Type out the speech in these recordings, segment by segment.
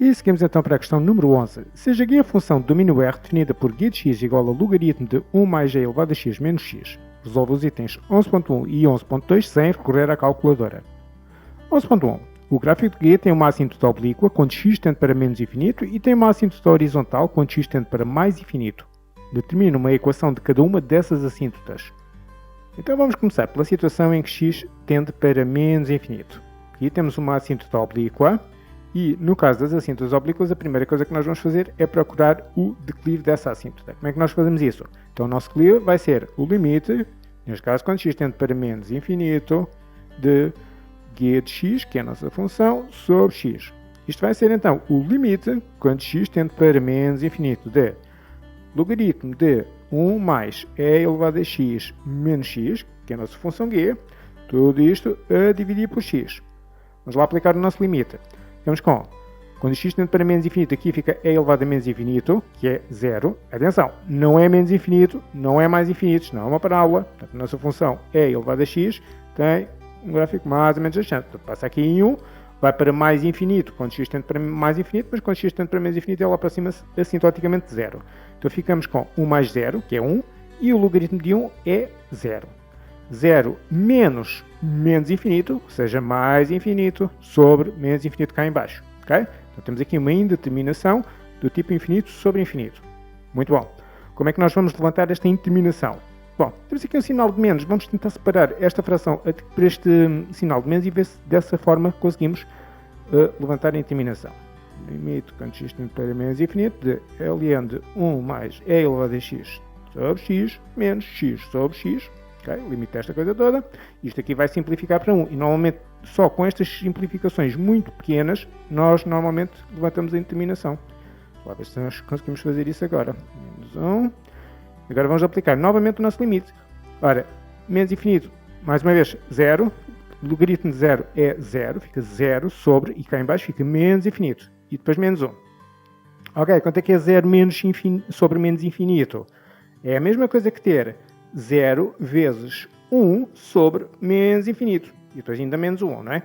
E seguimos então para a questão número 11. Seja aqui a função de domínio R definida por guia de x igual ao logaritmo de 1 mais g elevado a x menos x. Resolve os itens 11.1 e 11.2 sem recorrer à calculadora. 11.1. O gráfico de guia tem uma assíntota oblíqua quando x tende para menos infinito e tem uma assíntota horizontal quando x tende para mais infinito. Determina uma equação de cada uma dessas assíntotas. Então vamos começar pela situação em que x tende para menos infinito. Aqui temos uma assíntota oblíqua e, no caso das assíntotas oblíquas, a primeira coisa que nós vamos fazer é procurar o declive dessa assíntota. Como é que nós fazemos isso? Então o nosso declive vai ser o limite, neste caso quando x tende para menos infinito, de g de x, que é a nossa função, sobre x. Isto vai ser então o limite, quando x tende para menos infinito, de logaritmo de 1 mais e elevado a x menos x, que é a nossa função g, tudo isto a dividir por x. Vamos lá aplicar o nosso limite. Ficamos com, quando x tende para menos infinito, aqui fica e elevado a menos infinito, que é 0. Atenção, não é menos infinito, não é mais infinito, não é uma parábola. Portanto, a nossa função e elevado a x tem um gráfico mais ou menos achante. Portanto, passa aqui em 1, vai para mais infinito, quando x tende para mais infinito, mas quando x tende para menos infinito, ela aproxima-se assintoticamente de 0. Então ficamos com 1 mais 0, que é 1, e o logaritmo de 1 é 0. 0 menos menos infinito, ou seja, mais infinito, sobre menos infinito cá em baixo. Okay? Então temos aqui uma indeterminação do tipo infinito sobre infinito. Muito bom. Como é que nós vamos levantar esta indeterminação? Bom, temos aqui um sinal de menos. Vamos tentar separar esta fração por este sinal de menos e ver se dessa forma conseguimos levantar a indeterminação. Limite quando x tende para menos infinito de ln de 1 mais e elevado a x sobre x menos x sobre x. Okay? Limite desta coisa toda. Isto aqui vai simplificar para 1. E normalmente, só com estas simplificações muito pequenas, nós normalmente levantamos a indeterminação. Vamos ver se nós conseguimos fazer isso agora. Menos 1. Agora vamos aplicar novamente o nosso limite. Ora, menos infinito, mais uma vez, 0. Logaritmo de 0 é 0. Fica 0 sobre, e cá em baixo fica menos infinito. E depois menos 1. Ok, quanto é que é 0 menos sobre menos infinito? É a mesma coisa que ter 0 vezes 1 sobre menos infinito. E depois ainda menos 1, não é?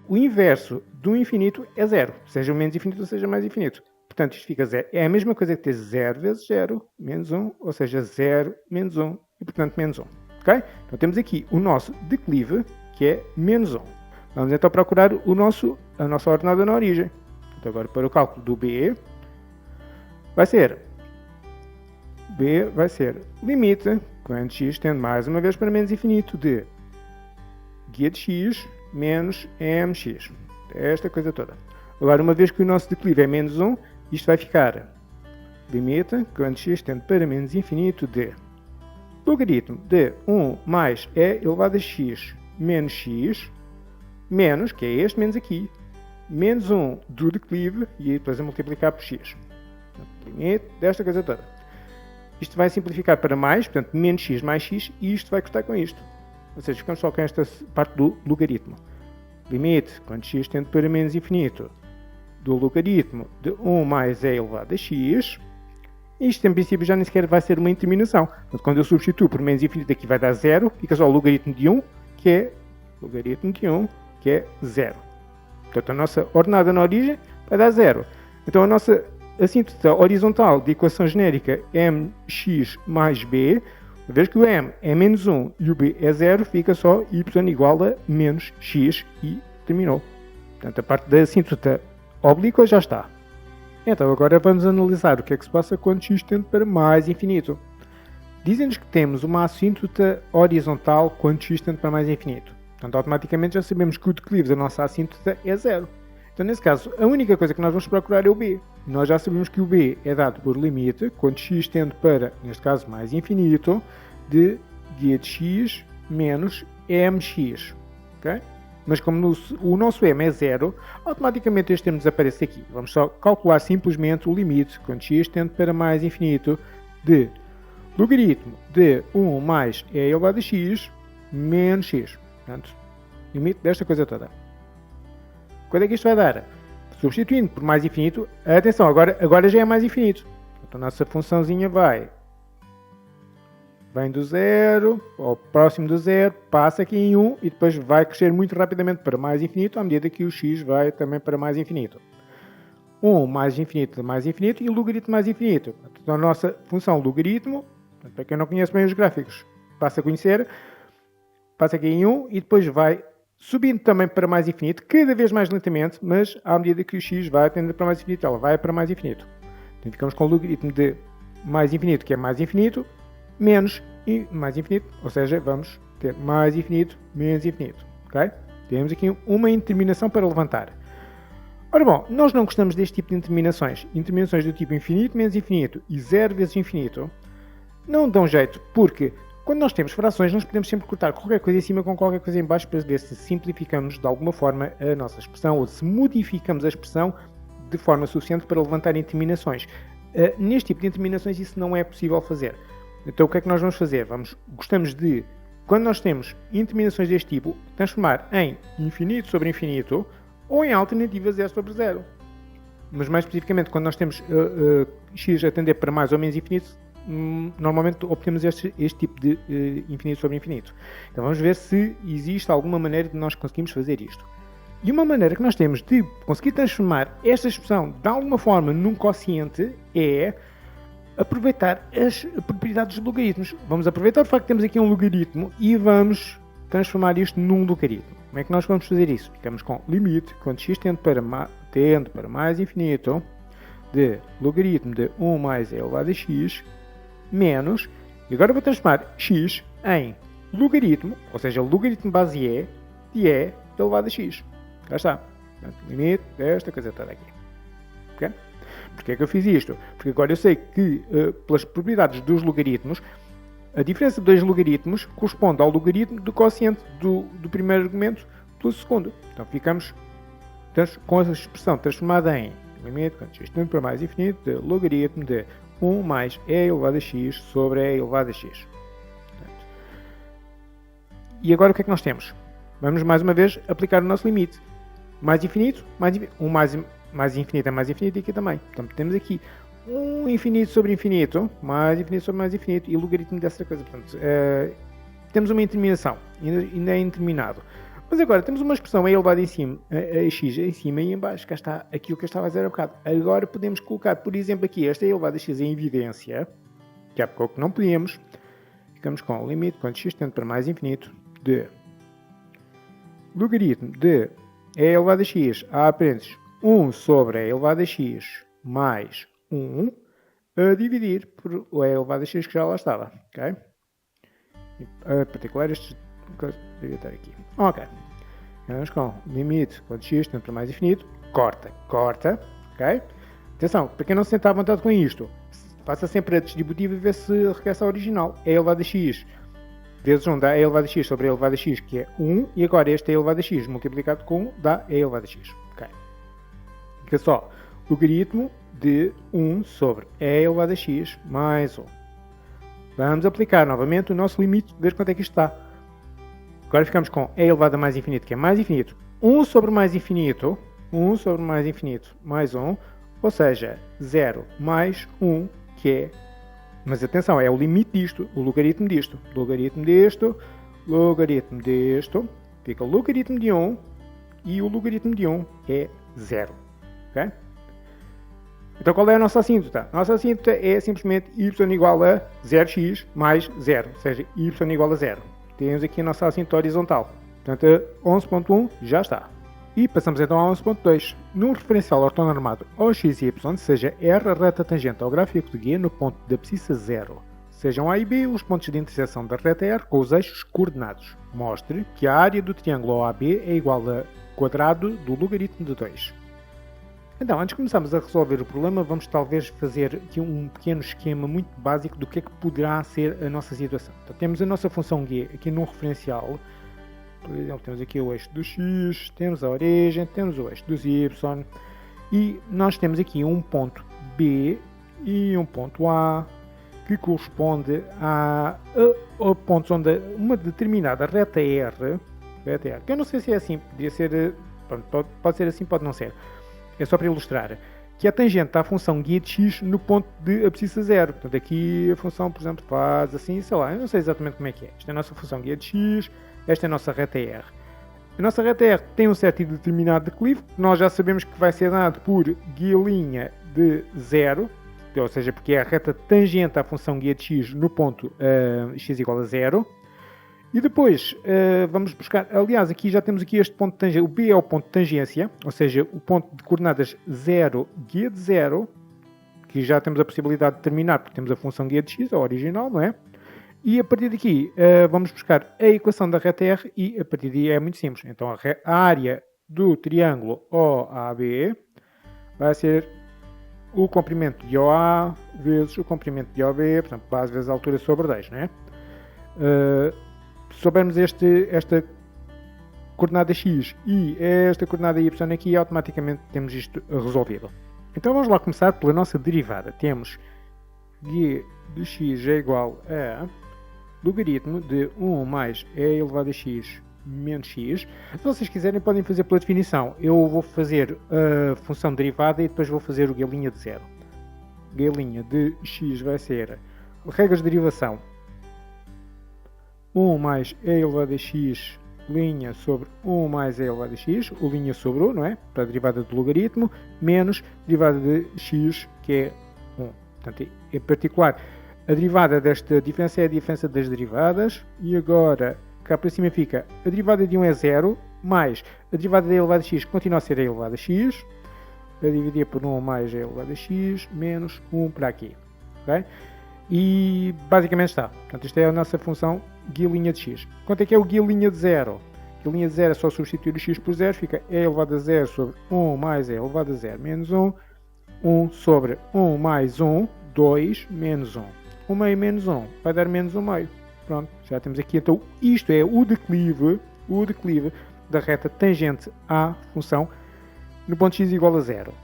O inverso do infinito é 0. Seja menos infinito ou seja mais infinito. Portanto, isto fica 0. É a mesma coisa que ter 0 vezes 0 menos 1. Ou seja, 0 menos 1. E portanto menos 1. Ok? Então temos aqui o nosso declive, que é menos 1. Vamos então procurar a nossa ordenada na origem. Então agora para o cálculo do B vai ser limite, quando x tende mais uma vez para menos infinito, de g de x menos mx. Esta coisa toda. Agora, uma vez que o nosso declive é menos 1, isto vai ficar limite, quando x tende para menos infinito, de logaritmo de 1 mais e elevado a x menos x, menos, que é este menos aqui, menos 1 do declive, e depois a multiplicar por x. Limite desta coisa toda. Isto vai simplificar para mais, portanto, menos x mais x, e isto vai cortar com isto. Ou seja, ficamos só com esta parte do logaritmo. Limite, quando x tende para menos infinito, do logaritmo de 1 mais e elevado a x. Isto, em princípio, já nem sequer vai ser uma indeterminação. Portanto, quando eu substituo por menos infinito, aqui vai dar 0, fica só o logaritmo de 1, que é 0. Portanto, a nossa ordenada na origem vai dar 0. Então, a nossa assíntota horizontal de equação genérica mx mais b, uma vez que o m é menos 1 e o b é 0, fica só y igual a menos x e terminou. Portanto, a parte da assíntota oblíqua já está. Então, agora vamos analisar o que é que se passa quando x tende para mais infinito. Dizem-nos que temos uma assíntota horizontal quando x tende para mais infinito. Portanto, automaticamente já sabemos que o declive da nossa assíntota é 0. Então, nesse caso, a única coisa que nós vamos procurar é o b. Nós já sabemos que o b é dado por limite, quando x tende para, neste caso, mais infinito, de g de x menos mx. Okay? Mas como o nosso m é 0, automaticamente este termo desaparece aqui. Vamos só calcular simplesmente o limite, quando x tende para mais infinito, de logaritmo de 1 mais e elevado a x menos x. Portanto, limite desta coisa toda. Quanto é que isto vai dar? Substituindo por mais infinito, atenção, agora já é mais infinito. Então a nossa funçãozinha vai vem do zero, ou próximo do zero, passa aqui em 1 e depois vai crescer muito rapidamente para mais infinito, à medida que o x vai também para mais infinito. 1 mais infinito e o logaritmo mais infinito. Então, a nossa função logaritmo, para quem não conhece bem os gráficos, passa a conhecer, passa aqui em 1 e depois vai subindo também para mais infinito, cada vez mais lentamente, mas à medida que o x vai tendendo para mais infinito, ela vai para mais infinito. Então ficamos com o logaritmo de mais infinito, que é mais infinito, menos e mais infinito, ou seja, vamos ter mais infinito, menos infinito. Okay? Temos aqui uma indeterminação para levantar. Ora bom, nós não gostamos deste tipo de indeterminações. Indeterminações do tipo infinito menos infinito e 0 vezes infinito não dão jeito, porque quando nós temos frações, nós podemos sempre cortar qualquer coisa em cima com qualquer coisa em baixo para ver se simplificamos de alguma forma a nossa expressão ou se modificamos a expressão de forma suficiente para levantar indeterminações. Neste tipo de indeterminações isso não é possível fazer. Então o que é que nós vamos fazer? Gostamos de, quando nós temos indeterminações deste tipo, transformar em infinito sobre infinito ou em alternativa 0 sobre 0. Mas mais especificamente, quando nós temos x a tender para mais ou menos infinito, normalmente obtemos este tipo de infinito sobre infinito. Então vamos ver se existe alguma maneira de nós conseguirmos fazer isto. E uma maneira que nós temos de conseguir transformar esta expressão de alguma forma num quociente é aproveitar as propriedades dos logaritmos. Vamos aproveitar o facto de termos aqui um logaritmo e vamos transformar isto num logaritmo. Como é que nós vamos fazer isso? Ficamos com limite, quando x tende para mais infinito, de logaritmo de 1 mais e elevado a x, menos, e agora vou transformar x em logaritmo, ou seja, logaritmo base e de e elevado a x. Já está. Portanto, limite desta coisa toda aqui. Okay? Porquê é que eu fiz isto? Porque agora eu sei que, pelas propriedades dos logaritmos, a diferença dos logaritmos corresponde ao logaritmo do quociente do primeiro argumento pelo segundo. Então ficamos com a expressão transformada em limite, quando x tende para mais infinito, de logaritmo de 1 mais e elevado a x sobre e elevado a x. Portanto, e agora o que é que nós temos? Vamos mais uma vez aplicar o nosso limite. Mais infinito, mais infinito é mais infinito e aqui também. Portanto, temos aqui um infinito sobre infinito, mais infinito sobre mais infinito e o logaritmo dessa coisa. Portanto, temos uma indeterminação, ainda é indeterminado. Mas agora temos uma expressão a elevado em cima, a x em cima e em baixo. Cá está aquilo que eu estava a dizer há bocado. Agora podemos colocar, por exemplo, aqui esta elevado a x em evidência, que há pouco não podíamos. Ficamos com o limite, quando x tende para mais infinito, de logaritmo de e elevado a x a apêndice 1 sobre e elevado a x mais 1 a dividir por o e elevado a x que já lá estava. Ok? Em particular, este devia estar aqui. Ok. Vamos com limite quando x tende para mais infinito. Corta. Ok? Atenção, para quem não se sente à vontade com isto, faça sempre a distributiva e vê se regressa ao original. E elevado a x vezes 1 dá e elevado a x sobre e elevado a x, que é 1, e agora este e elevado a x multiplicado com 1 dá e elevado a x. Okay. Fica só logaritmo de 1 sobre e elevado a x mais 1. Vamos aplicar novamente o nosso limite, ver quanto é que isto está. Agora ficamos com e elevado a mais infinito, que é mais infinito. 1 sobre mais infinito, mais 1, ou seja, 0 mais 1, que é... Mas atenção, é o limite disto, o logaritmo disto. Logaritmo disto, fica o logaritmo de 1 e o logaritmo de 1 é 0. Okay? Então qual é a nossa assíntota? A nossa assíntota é simplesmente y igual a 0x mais 0, ou seja, y igual a 0. Temos aqui a nossa assíntota horizontal. Portanto, a 11.1 já está. E passamos então a 11.2. Num referencial ortonormado ao x e y, seja R a reta tangente ao gráfico de G no ponto de abscissa 0. Sejam A e B os pontos de interseção da reta R com os eixos coordenados. Mostre que a área do triângulo OAB é igual a quadrado do logaritmo de 2. Então, antes de começarmos a resolver o problema, vamos talvez fazer aqui um pequeno esquema muito básico do que é que poderá ser a nossa situação. Então, temos a nossa função G aqui num referencial. Por exemplo, temos aqui o eixo do x, temos a origem, temos o eixo dos y e nós temos aqui um ponto B e um ponto A que corresponde a pontos onde uma determinada reta R, que eu não sei se é assim, podia ser, pode ser assim, pode não ser, é só para ilustrar. que é tangente à função guia de x no ponto de abscissa zero. Portanto, aqui a função, por exemplo, faz assim, sei lá, eu não sei exatamente como é que é. Esta é a nossa função guia de x, esta é a nossa reta R. A nossa reta R tem um certo e determinado declive, nós já sabemos que vai ser dado por guia' de zero, ou seja, porque é a reta tangente à função guia de x no ponto x igual a zero. E depois vamos buscar, aliás, aqui já temos aqui este ponto de tangência, o B é o ponto de tangência, ou seja, o ponto de coordenadas 0, guia de 0, que já temos a possibilidade de determinar, porque temos a função guia de x, a original, não é? E a partir daqui vamos buscar a equação da reta R e a partir daí é muito simples. Então a área do triângulo OAB vai ser o comprimento de OA vezes o comprimento de OB, portanto, base vezes a altura sobre 10, não é? Se soubermos esta coordenada x e esta coordenada y aqui, automaticamente temos isto resolvido. Então vamos lá começar pela nossa derivada. Temos g de x é igual a logaritmo de 1 mais e elevado a x menos x. Se vocês quiserem podem fazer pela definição. Eu vou fazer a função derivada e depois vou fazer o g' de 0. G' de x vai ser regras de derivação. 1 mais e elevado a x linha sobre 1 mais e elevado a x, o linha sobre o, não é? Para a derivada do logaritmo, menos derivada de x, que é 1. Portanto, em particular, a derivada desta diferença é a diferença das derivadas, e agora, cá para cima fica, a derivada de 1 é 0, mais a derivada de e elevado a x continua a ser e elevado a x, a dividir por 1 mais e elevado a x, menos 1 para aqui, ok? E basicamente está. Portanto, isto é a nossa função guia' de x. Quanto é que é o guia' de 0? Guia' de 0 é só substituir o x por 0, fica e elevado a 0 sobre 1 mais e elevado a 0 menos 1, 1 sobre 1 mais 1, 2 menos 1. 1 meio menos 1 vai dar menos 1 meio. Pronto, já temos aqui. Então, isto é o declive da reta tangente à função no ponto x igual a 0.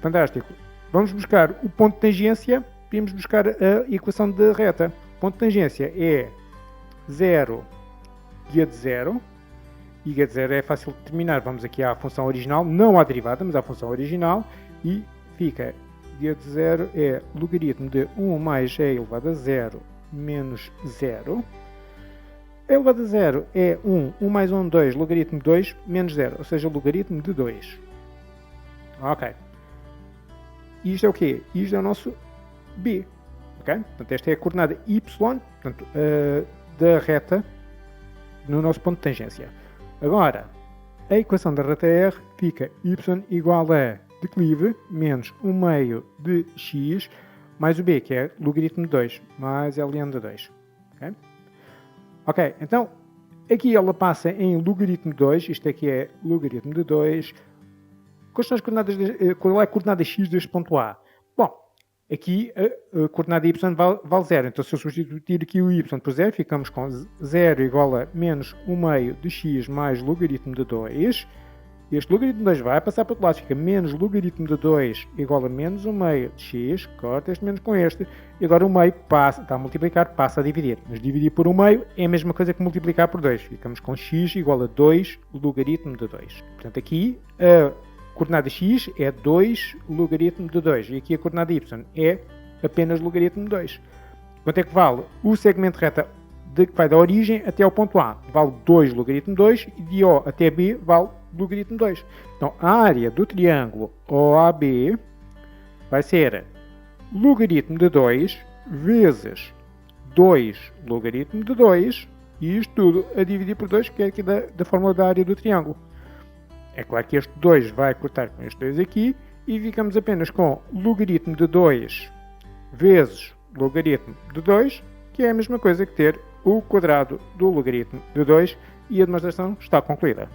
Fantástico. Vamos buscar o ponto de tangência. Podemos buscar a equação da reta. O ponto de tangência é 0, guia de 0. E guia de 0 é fácil de determinar. Vamos aqui à função original, não à derivada, mas à função original. E fica, guia de 0 é logaritmo de 1 mais e elevado a 0 menos 0. E elevado a 0 é 1, 1 mais 1, 2, logaritmo de 2 menos 0, ou seja, logaritmo de 2. Ok. E isto é o quê? Isto é o nosso B, ok? Portanto, esta é a coordenada y, portanto, da reta no nosso ponto de tangência. Agora, a equação da reta R fica y igual a declive menos 1 meio de x mais o B, que é logaritmo de 2, mais ln de 2. Ok? Ok, então, aqui ela passa em logaritmo de 2, isto aqui é logaritmo de 2. Quais são as coordenadas qual é a coordenada x deste ponto A? Bom, aqui a coordenada y vale 0, então se eu substituir aqui o y por 0, ficamos com 0 igual a menos 1 meio de x mais logaritmo de 2. Este logaritmo de 2 vai passar para o outro lado, fica menos logaritmo de 2 igual a menos 1 meio de x, corta este menos com este, e agora o meio passa, está a multiplicar, passa a dividir. Mas dividir por 1 meio é a mesma coisa que multiplicar por 2, ficamos com x igual a 2 logaritmo de 2. Portanto, aqui a coordenada x é 2 logaritmo de 2 e aqui a coordenada y é apenas logaritmo de 2. Quanto é que vale? O segmento reta que vai da origem até ao ponto A vale 2 logaritmo de 2 e de O até B vale logaritmo de 2. Então a área do triângulo OAB vai ser logaritmo de 2 vezes 2 logaritmo de 2 e isto tudo a dividir por 2, que é aqui da fórmula da área do triângulo. É claro que este 2 vai cortar com este 2 aqui e ficamos apenas com logaritmo de 2 vezes logaritmo de 2, que é a mesma coisa que ter o quadrado do logaritmo de 2 e a demonstração está concluída.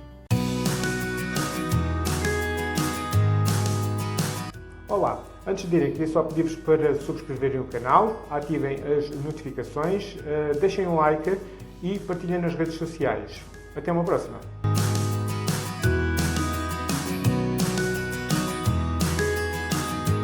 Olá, antes de irem, queria só pedir-vos para subscreverem o canal, ativem as notificações, deixem um like e partilhem nas redes sociais. Até uma próxima!